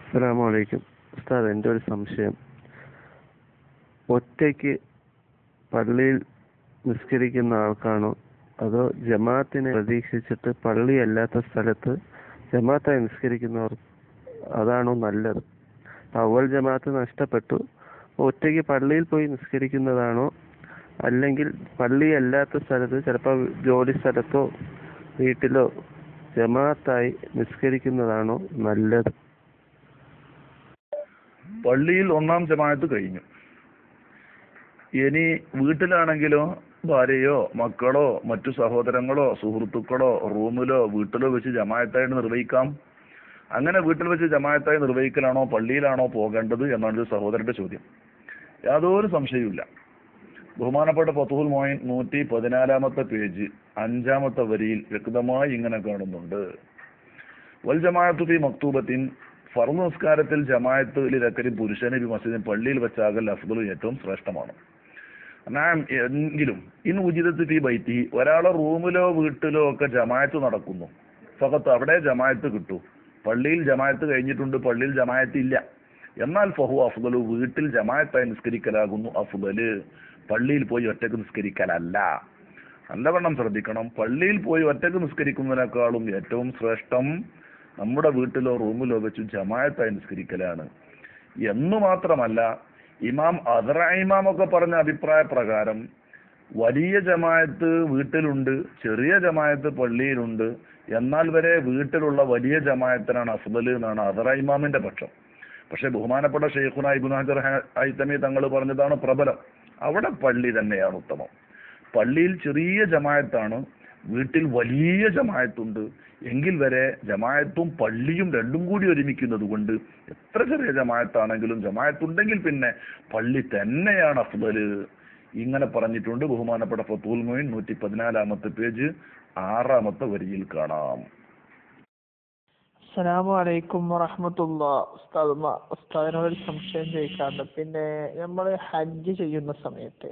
അസ്സലാമു അലൈക്കും. ഉസ്താദ്, എൻ്റെ ഒരു സംശയം, ഒറ്റയ്ക്ക് പള്ളിയിൽ നിസ്കരിക്കുന്ന ആൾക്കാണോ അതോ ജമാഅത്തിനെ പ്രതീക്ഷിച്ചിട്ട് പള്ളിയല്ലാത്ത സ്ഥലത്ത് ജമാഅത്തായി നിസ്കരിക്കുന്നവർ അതാണോ നല്ലത്? അവൽ ജമാഅത്ത് നഷ്ടപ്പെട്ടു, ഒറ്റയ്ക്ക് പള്ളിയിൽ പോയി നിസ്കരിക്കുന്നതാണോ അല്ലെങ്കിൽ പള്ളിയല്ലാത്ത സ്ഥലത്ത് ചിലപ്പോൾ ജോലി സ്ഥലത്തോ വീട്ടിലോ ജമാഅത്തായി നിസ്കരിക്കുന്നതാണോ നല്ലത്? പള്ളിയിൽ ഒന്നാം ജമാഅത്ത് കഴിഞ്ഞു. ഇനി വീട്ടിലാണെങ്കിലോ ഭാര്യയോ മക്കളോ മറ്റു സഹോദരങ്ങളോ സുഹൃത്തുക്കളോ റൂമിലോ വീട്ടിലോ വെച്ച് ജമാഅത്തായിട്ട് നിർവഹിക്കാം. അങ്ങനെ വീട്ടിൽ വെച്ച് ജമാഅത്തായി നിർവഹിക്കലാണോ പള്ളിയിലാണോ പോകേണ്ടത് എന്നാണ് ഒരു സഹോദരന്റെ ചോദ്യം. യാതൊരു സംശയവുമില്ല. ബഹുമാനപ്പെട്ട ഫത്ഹുൽ മുഈൻ 114 പേജ് 5-ാമത്തെ വരിയിൽ വ്യക്തമായി ഇങ്ങനെ കാണുന്നുണ്ട്: വൽ ജമാഅത്തു ഫീ മക്തൂബത്തിൻ, ഫർദ് നിസ്കാരത്തിൽ ജമാഅത്ത് ലിദക്കരി പുരുഷന് ബി മസ്ജിദിൻ, പള്ളിയിൽ വെച്ചാകൽ അഫ്ദലു, ഏറ്റവും ശ്രേഷ്ഠമാണ്. എങ്കിലും ഇൻ ഉജിദത്ത് ഫീ ബൈത്തി, ഒരാളെ റൂമിലോ വീട്ടിലോ ഒക്കെ ജമാഅത്ത് നടക്കുന്നു, ഫഖത്ത് അവിടെ ജമാഅത്ത് കിട്ടൂ. പള്ളിയിൽ ജമാഅത്ത് കഴിഞ്ഞിട്ടുണ്ട്, പള്ളിയിൽ ജമാഅത്ത് ഇല്ല, എന്നാൽ ഫഹു അഫ്ദലു, വീട്ടിൽ ജമാഅത്തായി നിസ്കരിക്കലാകുന്നു അഫ്ദല്, പള്ളിയിൽ പോയി ഒറ്റക്ക് നിസ്കരിക്കലല്ല. നല്ലവണ്ണം ശ്രദ്ധിക്കണം. പള്ളിയിൽ പോയി ഒറ്റക്ക് നിസ്കരിക്കുന്നതിനേക്കാളും ഏറ്റവും ശ്രേഷ്ഠം നമ്മുടെ വീട്ടിലോ റൂമിലോ വെച്ച് ജമാഅത്തായി നിസ്കരിക്കലാണ്. എന്നു മാത്രമല്ല, ഇമാം അദ്റ ഇമാമൊക്കെ പറഞ്ഞ അഭിപ്രായ പ്രകാരം വലിയ ജമാഅത്ത് വീട്ടിലുണ്ട്, ചെറിയ ജമാഅത്ത് പള്ളിയിലുണ്ട്, എന്നാൽ വരെ വീട്ടിലുള്ള വലിയ ജമാഅത്തിനാണ് അഫ്ദൽ എന്നാണ് അദ്റ ഇമാമിന്റെ പക്ഷം. പക്ഷെ ബഹുമാനപ്പെട്ട ഷെയ്ഖുന ഇബ്നു ഹജർ ഹൈതമി തങ്ങൾ പറഞ്ഞതാണ് പ്രബലം. അവിടെ പള്ളി തന്നെയാണ് ഉത്തമം. പള്ളിയിൽ ചെറിയ ജമാഅത്താണ്, വീട്ടിൽ വലിയ ജമാഅത്തുണ്ട്, എങ്കിൽ വരെ ജമാഅത്തും പള്ളിയും രണ്ടും കൂടി ഒരുമിക്കുന്നത് കൊണ്ട് എത്ര ചെറിയ ജമാഅത്താണെങ്കിലും ജമാഅത്തുണ്ടെങ്കിൽ പിന്നെ പള്ളി തന്നെയാണ് അഫ്ദൽ. ഇങ്ങനെ പറഞ്ഞിട്ടുണ്ട്. ബഹുമാനപ്പെട്ട ഫത്ഹുൽ മുഈൻ 114-ാമത്തെ പേജ് 6-ാമത്തെ വരിയിൽ കാണാം. അസ്സലാമു അലൈക്കും വറഹ്മത്തുള്ളാഹി. ഉസ്താദിനോട് ഒരു സംശയം ചോദിക്കാറുണ്ട്. പിന്നെ നമ്മൾ ഹജ്ജ് ചെയ്യുന്ന സമയത്ത്,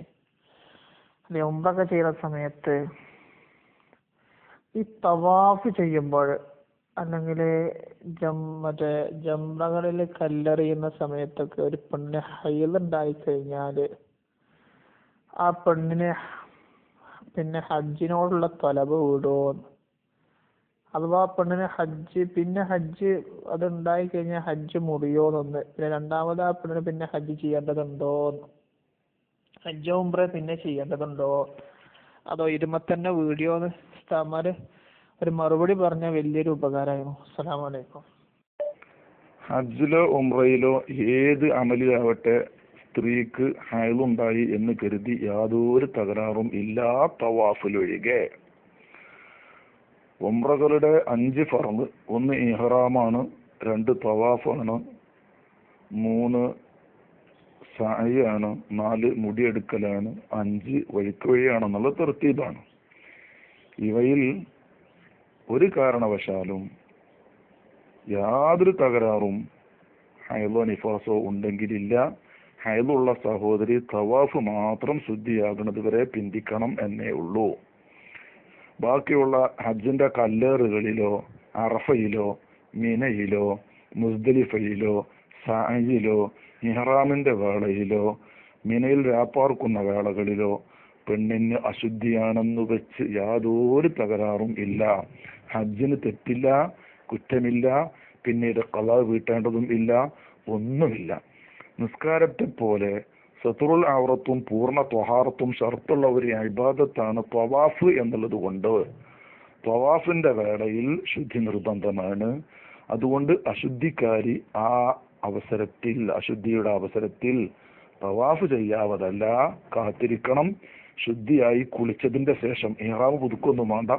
ഉംറ ചെയ്യുന്ന സമയത്ത് ഈ തവാഫ് ചെയ്യുമ്പോൾ അല്ലെങ്കിൽ മറ്റേ ജംറകളിൽ കല്ലെറിയുന്ന സമയത്തൊക്കെ ഒരു പെണ്ണിന് ഹൈള് ഉണ്ടായി കഴിഞ്ഞാൽ ആ പെണ്ണിന് പിന്നെ ഹജ്ജിനോടുള്ള തൊലവ് വിടുമോ? അഥവാ പെണ്ണിന് ഹജ്ജ് അത് ഉണ്ടായി കഴിഞ്ഞാൽ ഹജ്ജ് മുറിയോന്നൊന്ന്. പിന്നെ രണ്ടാമത് ആ പെണ്ണിന് പിന്നെ ഹജ്ജ് ചെയ്യേണ്ടതുണ്ടോ? ഹജ്ജോ ഉംറ പിന്നെ ചെയ്യേണ്ടതുണ്ടോ? അതോ ഇരുമ തന്നെ വീഡിയോന്ന് ഉസ്താദ്മാര് ഒരു മറുപടി പറഞ്ഞ വലിയൊരു ഉപകാരമായിരുന്നു. അസ്സലാമു അലൈക്കും. ഹജ്ജിലോ ഉംറയിലോ ഏത് അമലിലാവട്ടെ, സ്ത്രീക്ക് ഹൈളുണ്ടായി എന്ന് കരുതി യാതൊരു തകരാറും ഇല്ലാ തവാഫിലൊഴികെ. ഉംറകളുടെ 5 ഫർള്: 1 ഇഹ്റാമാണ്, 2 തവാഫാണ്, 3 സഅയാണ്, 4 മുടിയെടുക്കലാണ്, 5 വഴിയാണെന്നുള്ള തർത്തീബാണ്. ഇവയിൽ ഒരു കാരണവശാലും യാതൊരു തകരാറും ഹൈളോ നിഫാസോ ഉണ്ടെങ്കിലില്ല. ഹൈളുള്ള സഹോദരി തവാഫ് മാത്രം ശുദ്ധിയാകുന്നത് വരെ പിന്തിക്കണം എന്നേ ഉള്ളൂ. ബാക്കിയുള്ള ഹജ്ജിന്റെ കല്ലേറുകളിലോ അറഫയിലോ മിനയിലോ മുസ്ദലിഫയിലോ സഅയിലോ ഇഹ്റാമിന്റെ വേളയിലോ മിനയിൽ രാപ്പാർക്കുന്ന വേളകളിലോ പെണ്ണിന് അശുദ്ധിയാണെന്ന് വെച്ച് യാതൊരു തകരാറും ഇല്ല. ഹജ്ജിന് തെറ്റില്ല, കുറ്റമില്ല, പിന്നീട് ഖളാ വീട്ടേണ്ടതും ഇല്ല, ഒന്നുമില്ല. നിസ്കാരത്തെ പോലെ സത്റുൽ ഔറത്തും പൂർണ്ണ ത്വഹാറത്തും ഷർത്തുള്ള ഒരു ഇബാദത്താണ് തവാഫ് എന്നുള്ളത് കൊണ്ട് തവാഫിന്റെ വേളയിൽ ശുദ്ധി നിർബന്ധമാണ്. അതുകൊണ്ട് അശുദ്ധിക്കാരി ആ അവസരത്തിൽ, അശുദ്ധിയുടെ അവസരത്തിൽ തവാഫ് ചെയ്യാവതല്ല, കാത്തിരിക്കണം. ശുദ്ധിയായി കുളിച്ചതിന്റെ ശേഷം ഇഹ്റാം പുതുക്കൊന്നും വേണ്ട,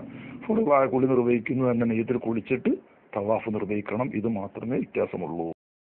ഫുള്ളായ കുളി നിർവഹിക്കുന്നു എന്ന നെയ്യത്തിൽ കുളിച്ചിട്ട് തവാഫ് നിർവഹിക്കണം. ഇത് മാത്രമേ വ്യത്യാസമുള്ളൂ.